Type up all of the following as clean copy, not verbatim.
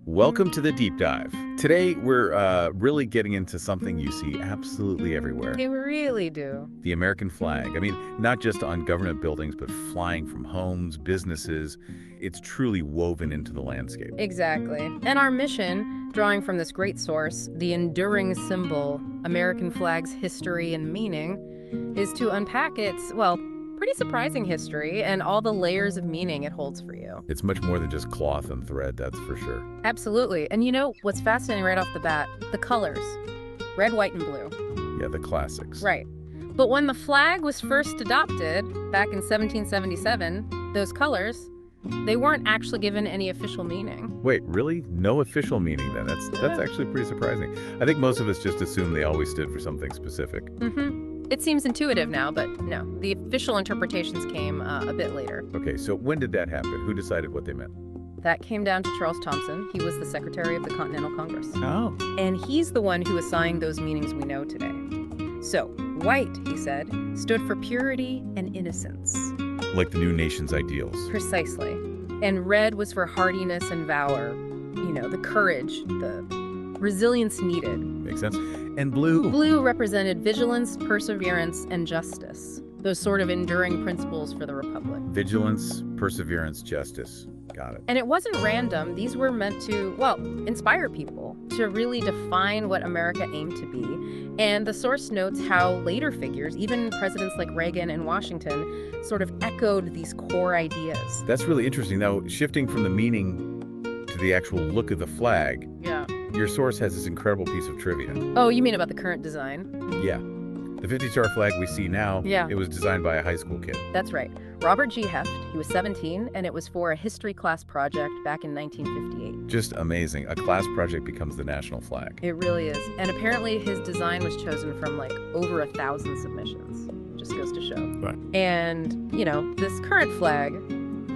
Welcome to the deep dive. Today, we're really getting into something you see absolutely everywhere. They really do. The American flag. I mean, not just on government buildings, but flying from homes, businesses. It's truly woven into the landscape. Exactly. And our mission, drawing from this great source, the enduring symbol, American flag's history and meaning, is to unpack its, well, pretty surprising history and all the layers of meaning it holds for you. It's much more than just cloth and thread, that's for sure. Absolutely. And you know what's fascinating right off the bat? The colors. Red, white, and blue. Yeah, the classics. Right. But when the flag was first adopted, back in 1777, those colors, they weren't actually given any official meaning. Wait, really? No official meaning then? That's actually pretty surprising. I think most of us just assume they always stood for something specific. It seems intuitive now, but no. The official interpretations came a bit later. Okay, so when did that happen? Who decided what they meant? That came down to Charles Thomson. He was the secretary of the Continental Congress. Oh. And he's the one who assigned those meanings we know today. So, white, he said, stood for purity and innocence. Like the new nation's ideals. Precisely. And red was for hardiness and valor. You know, the courage, the resilience needed. Makes sense. And blue? Blue represented vigilance, perseverance, and justice. Those sort of enduring principles for the Republic. Vigilance, perseverance, justice. Got it. And it wasn't random. These were meant to, well, inspire people to really define what America aimed to be. And the source notes how later figures, even presidents like Reagan and Washington, sort of echoed these core ideas. That's really interesting. Now, shifting from the meaning to the actual look of the flag, Yeah. your source has this incredible piece of trivia. Oh, you mean about the current design? Yeah. The 50-star flag we see now, Yeah. it was designed by a high school kid. That's right. Robert G. Heft. He was 17, and it was for a history class project back in 1958. Just amazing. A class project becomes the national flag. It really is. And apparently his design was chosen from like over 1,000 submissions. Just goes to show. Right. And, you know, this current flag,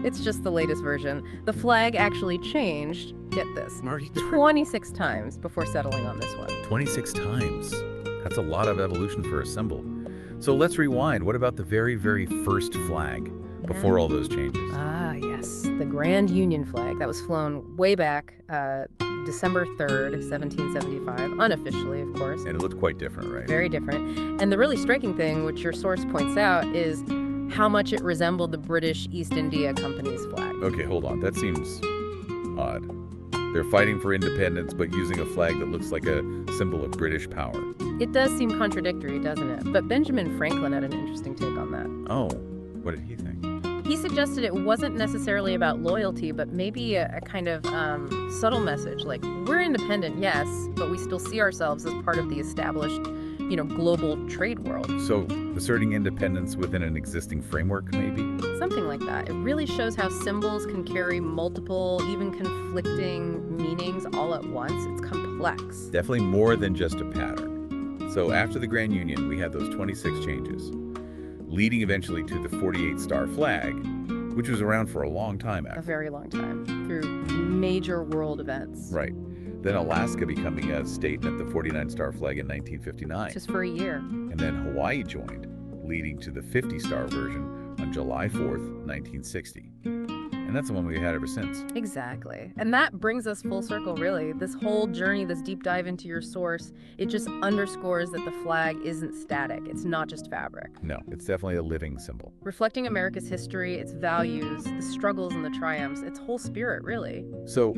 it's just the latest version. The flag actually changed, get this, 26 times before settling on this one. 26 times. That's a lot of evolution for a symbol. So let's rewind. What about the very, very first flag before all those changes? Ah, yes. The Grand Union flag that was flown way back December 3rd, 1775, unofficially, of course. And it looked quite different, right? Very different. And the really striking thing, which your source points out, is how much it resembled the British East India Company's flag. Okay, hold on. That seems odd. They're fighting for independence, but using a flag that looks like a symbol of British power. It does seem contradictory, doesn't it? But Benjamin Franklin had an interesting take on that. Oh, what did he think? He suggested it wasn't necessarily about loyalty, but maybe a kind of subtle message, like, we're independent, yes, but we still see ourselves as part of the established, you know, global trade world. So, asserting independence within an existing framework, maybe? Something like that. It really shows how symbols can carry multiple, even conflicting meanings all at once. It's complex. Definitely more than just a pattern. So after the Grand Union, we had those 26 changes, leading eventually to the 48-star flag, which was around for a long time A after. very long time, through major world events. Right. Then Alaska becoming a state at the 49-star flag in 1959. Just for a year. And then Hawaii joined, leading to the 50-star version on July 4th, 1960. And that's the one we had ever since. Exactly. And that brings us full circle, really. This whole journey, this deep dive into your source, it just underscores that the flag isn't static. It's not just fabric. No, it's definitely a living symbol. Reflecting America's history, its values, the struggles and the triumphs, its whole spirit, really. So,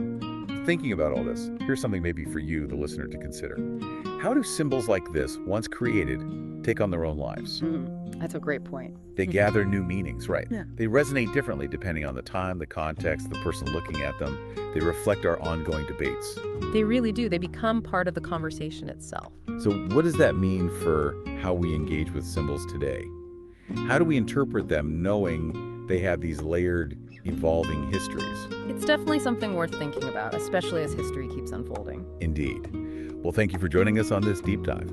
thinking about all this, here's something maybe for you, the listener, to consider. How do symbols like this, once created, take on their own lives? That's a great point. They gather new meanings, right? Yeah. They resonate differently depending on the time, the context, the person looking at them. They reflect our ongoing debates. They really do. They become part of the conversation itself. So what does that mean for how we engage with symbols today? How do we interpret them knowing they have these layered, evolving histories? It's definitely something worth thinking about, especially as history keeps unfolding. Indeed. Well, thank you for joining us on this deep dive.